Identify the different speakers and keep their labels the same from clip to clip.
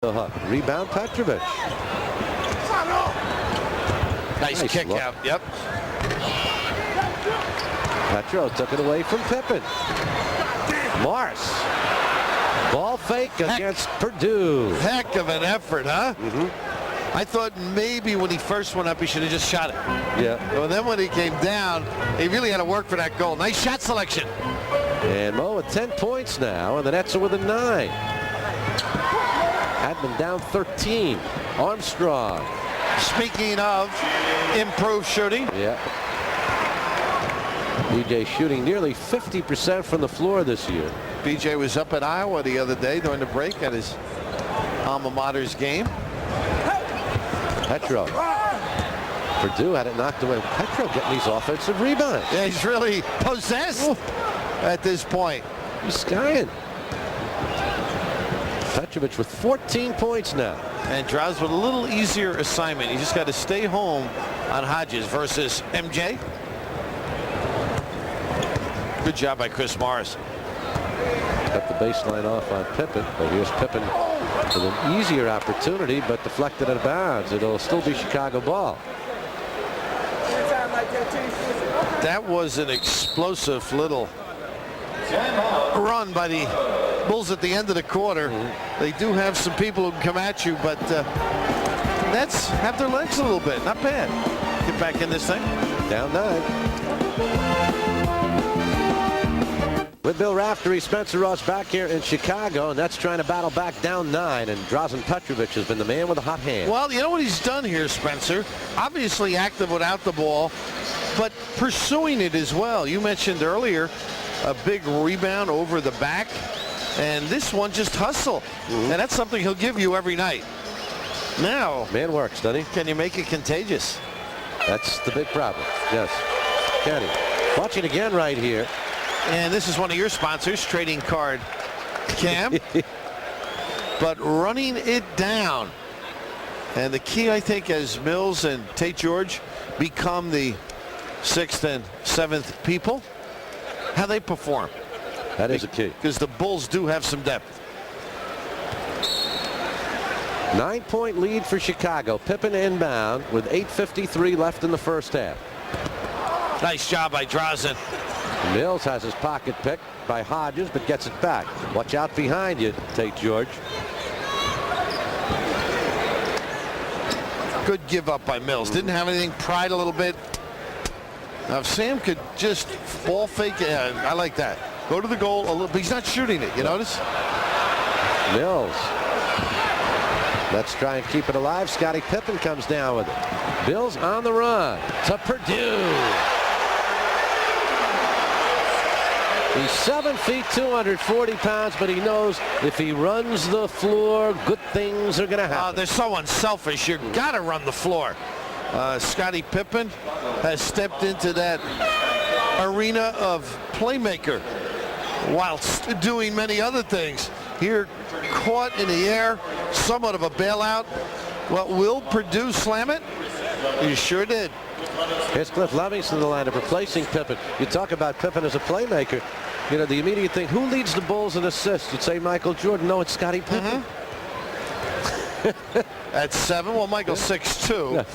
Speaker 1: Rebound Petrovic.
Speaker 2: Nice kick
Speaker 1: look.
Speaker 2: out. Yep.
Speaker 1: Petro took it away from Pippen. Morris. Ball fake against Purdue.
Speaker 2: Heck of an effort, huh? I thought maybe when he first went up, he should have just shot it.
Speaker 1: Yeah.
Speaker 2: Well, then when he came down, he really had to work for that goal. Nice shot selection.
Speaker 1: And Mo with 10 points now, and the Nets are with a 9. Adman down 13. Armstrong.
Speaker 2: Speaking of improved shooting.
Speaker 1: Yeah. BJ shooting nearly 50% from the floor this year.
Speaker 2: BJ was up at Iowa the other day during the break at his alma mater's game.
Speaker 1: Petro. Purdue had it knocked away. Petro getting these offensive rebounds.
Speaker 2: Yeah, he's really possessed at this point.
Speaker 1: He's skying. Petrovic with 14 points now.
Speaker 2: And Draws with a little easier assignment. He just got to stay home on Hodges versus MJ. Good job by Chris Morris.
Speaker 1: Got the baseline off on Pippen, but here's Pippen with an easier opportunity, but deflected out of bounds. It'll still be Chicago ball.
Speaker 2: That was an explosive little run by the Bulls at the end of the quarter. They do have some people who can come at you, but Nets have their legs a little bit. Not bad. Get back in this thing.
Speaker 1: Down 9. With Bill Raftery, Spencer Ross back here in Chicago, and that's trying to battle back down 9, and Drazen Petrovic has been the man with a hot hand.
Speaker 2: Well, you know what he's done here, Spencer? Obviously active without the ball, but pursuing it as well. You mentioned earlier a big rebound over the back, and this one just hustle. And that's something he'll give you every night. Now,
Speaker 1: Man works, doesn't he?
Speaker 2: can you make it contagious?
Speaker 1: That's the big problem. Yes. Can he? Watch it again right here.
Speaker 2: And this is one of your sponsors, Trading Card Cam. But running it down. And the key, I think, as Mills and Tate George become the 6th and 7th people, how they perform.
Speaker 1: That is a key.
Speaker 2: Because the Bulls do have some depth.
Speaker 1: 9-point lead for Chicago. Pippen inbound with 8:53 left in the first half.
Speaker 2: Nice job by Drazen.
Speaker 1: Mills has his pocket picked by Hodges, but gets it back. Watch out behind you, Tate George.
Speaker 2: Good give up by Mills. Didn't have anything. Pried a little bit. Now, if Sam could just ball fake, I like that. Go to the goal a little, but he's not shooting it. You notice?
Speaker 1: Mills. Let's try and keep it alive. Scottie Pippen comes down with it. Bills on the run to Purdue. He's 7 feet, 240 pounds, but he knows if he runs the floor, good things are going to happen.
Speaker 2: They're so unselfish. You got to run the floor. Scottie Pippen has stepped into that arena of playmaker whilst doing many other things. Here, caught in the air, somewhat of a bailout. Well, will Purdue slam it? You sure did.
Speaker 1: Here's Cliff Livingston in the lineup replacing Pippen. You talk about Pippen as a playmaker. You know, the immediate thing, who leads the Bulls in assists? You'd say Michael Jordan. No, it's Scottie Pippen.
Speaker 2: At 7, well, Michael's 6'2".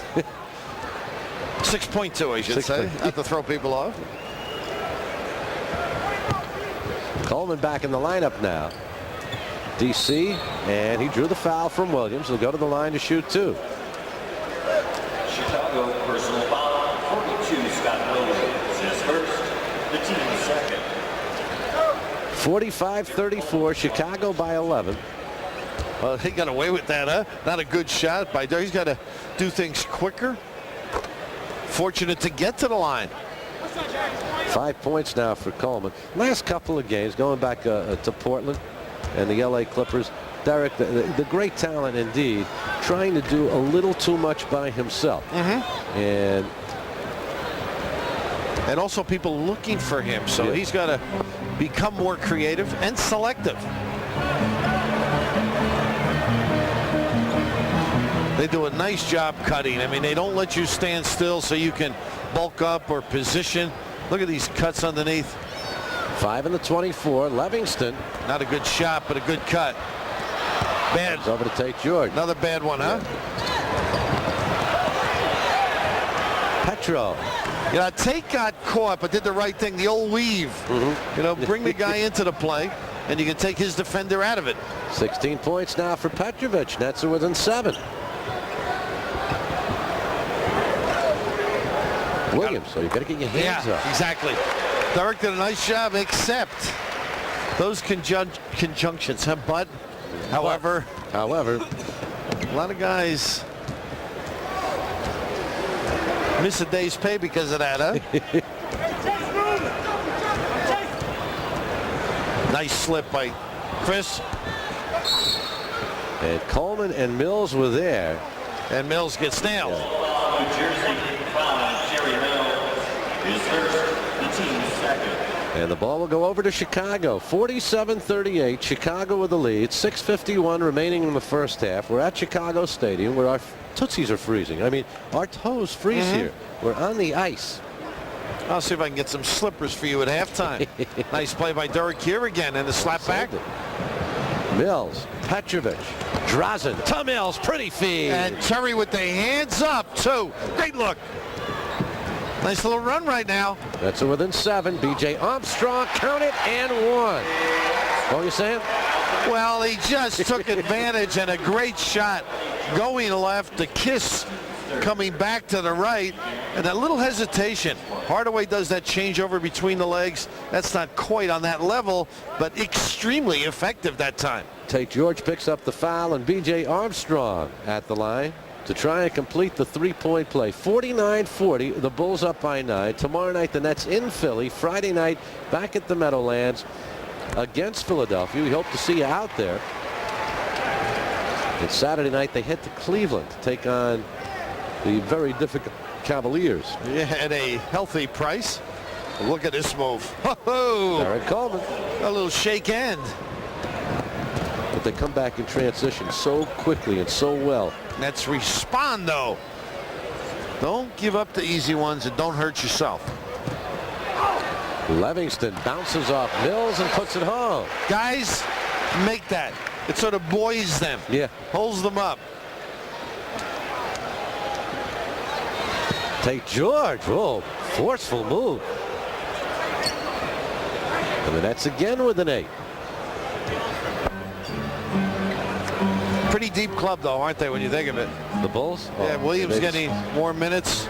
Speaker 2: 6.2, I should say. Not to throw people off.
Speaker 1: Coleman back in the lineup now. DC, and he drew the foul from Williams. He'll go to the line to shoot 2.
Speaker 3: Chicago personal foul, 42, Scott Williams is first, the team second.
Speaker 1: 45-34, Chicago by 11.
Speaker 2: Well, he got away with that, huh? Not a good shot by He's got to do things quicker. Fortunate to get to the line.
Speaker 1: 5 points now for Coleman. Last couple of games, going back to Portland and the LA Clippers, Derek, the great talent indeed, trying to do a little too much by himself. And
Speaker 2: also people looking for him, so he's got to become more creative and selective. They do a nice job cutting. I mean, they don't let you stand still so you can bulk up or position. Look at these cuts underneath.
Speaker 1: 5 in the 24. Livingston.
Speaker 2: Not a good shot, but a good cut. Bad.
Speaker 1: It's over to Tate George.
Speaker 2: Another bad one, huh?
Speaker 1: Petro.
Speaker 2: Yeah, Tate got caught, but did the right thing, the old weave. You know, bring the guy into the play, and you can take his defender out of it.
Speaker 1: 16 points now for Petrovic. Nets are within 7. Williams, so you got to get your hands up.
Speaker 2: Exactly. Derek did a nice job, except those conjunctions, huh, Bud? However,
Speaker 1: a
Speaker 2: lot of guys miss a day's pay because of that, huh? Nice slip by Chris.
Speaker 1: And Coleman and Mills were there.
Speaker 2: And Mills gets nailed.
Speaker 3: New Jersey, foul, Jerry Mills is first, the team's second.
Speaker 1: And the ball will go over to Chicago. 47-38. Chicago with the lead. 6:51 remaining in the first half. We're at Chicago Stadium where our tootsies are freezing. I mean, our toes freeze here. We're on the ice.
Speaker 2: I'll see if I can get some slippers for you at halftime. Nice play by Derek here again, and the slap back.
Speaker 1: Mills, Petrovic, Drazen, to Mills, pretty feed.
Speaker 2: And Terry with the hands up, too. Great look. Nice little run right now.
Speaker 1: That's within 7. B.J. Armstrong, count it, and 1. What were you saying?
Speaker 2: Well, he just took advantage, and a great shot going left. The kiss coming back to the right, and that little hesitation. Hardaway does that changeover between the legs. That's not quite on that level, but extremely effective that time.
Speaker 1: Tate George picks up the foul, and B.J. Armstrong at the line to try and complete the three-point play. 49-40, the Bulls up by 9. Tomorrow night, the Nets in Philly. Friday night, back at the Meadowlands against Philadelphia. We hope to see you out there. And Saturday night, they head to Cleveland to take on the very difficult Cavaliers.
Speaker 2: Yeah, at a healthy price. Look at this move. Ho-ho!
Speaker 1: Derek Coleman.
Speaker 2: A little shake hand.
Speaker 1: But they come back in transition so quickly and so well.
Speaker 2: Nets respond, though. Don't give up the easy ones and don't hurt yourself.
Speaker 1: Livingston bounces off Mills and puts it home.
Speaker 2: Guys, make that. It sort of buoys them.
Speaker 1: Yeah.
Speaker 2: Holds them up.
Speaker 1: Tate George, whoa, forceful move. And the Nets again with an 8.
Speaker 2: Pretty deep club, though, aren't they, when you think of it?
Speaker 1: The Bulls?
Speaker 2: Yeah,
Speaker 1: Oh,
Speaker 2: Williams
Speaker 1: they
Speaker 2: getting more minutes.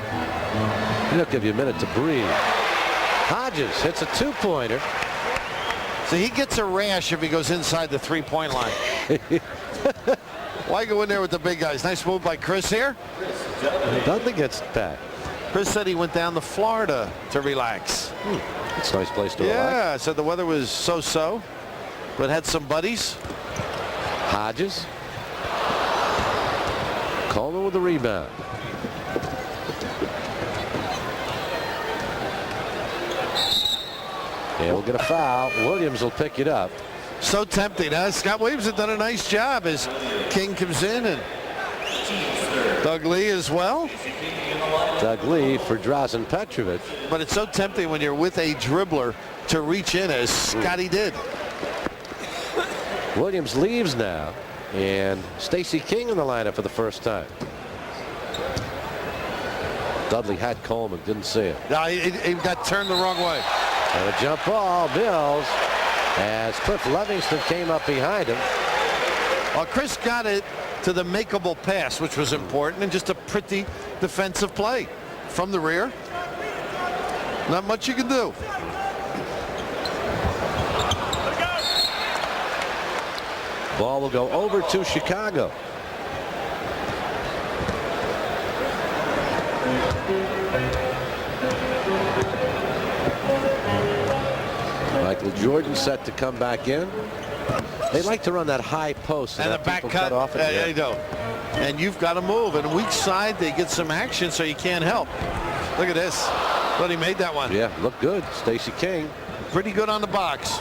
Speaker 1: They'll give you a minute to breathe. Hodges hits a 2-pointer.
Speaker 2: So he gets a rash if he goes inside the three-point line. Why go in there with the big guys? Nice move by Chris here.
Speaker 1: Dudley gets back.
Speaker 2: Chris said he went down to Florida to relax.
Speaker 1: It's a nice place to relax.
Speaker 2: Yeah, said the weather was so-so, but had some buddies.
Speaker 1: Hodges. Coleman with the rebound. And we'll get a foul. Williams will pick it up.
Speaker 2: So tempting, huh? Scott Williams has done a nice job as King comes in, and Doug Lee as well.
Speaker 1: Doug Lee for Drazen Petrovic.
Speaker 2: But it's so tempting when you're with a dribbler to reach in as Scotty did.
Speaker 1: Williams leaves now, and Stacey King in the lineup for the first time. Dudley had Coleman, didn't see it.
Speaker 2: No, he got turned the wrong way.
Speaker 1: And a jump ball, Mills, as Cliff Livingston came up behind him.
Speaker 2: Well, Chris got it to the makeable pass, which was important, and just a pretty defensive play from the rear. Not much you can do.
Speaker 1: Ball will go over to Chicago. Michael Jordan set to come back in. They like to run that high post
Speaker 2: And the
Speaker 1: have
Speaker 2: back
Speaker 1: people
Speaker 2: cut.
Speaker 1: off it.
Speaker 2: There you go. And you've got to move. And weak side, they get some action, so you can't help. Look at this. But he made that one.
Speaker 1: Yeah, looked good. Stacey King.
Speaker 2: Pretty good on the box.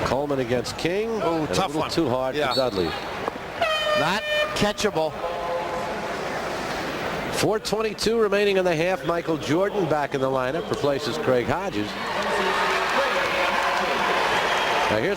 Speaker 1: Coleman against King.
Speaker 2: Oh,
Speaker 1: And
Speaker 2: tough
Speaker 1: a little
Speaker 2: one.
Speaker 1: too hard
Speaker 2: Yeah.
Speaker 1: for Dudley.
Speaker 2: Not catchable.
Speaker 1: 4:22 remaining in the half. Michael Jordan back in the lineup, replaces Craig Hodges. Now here's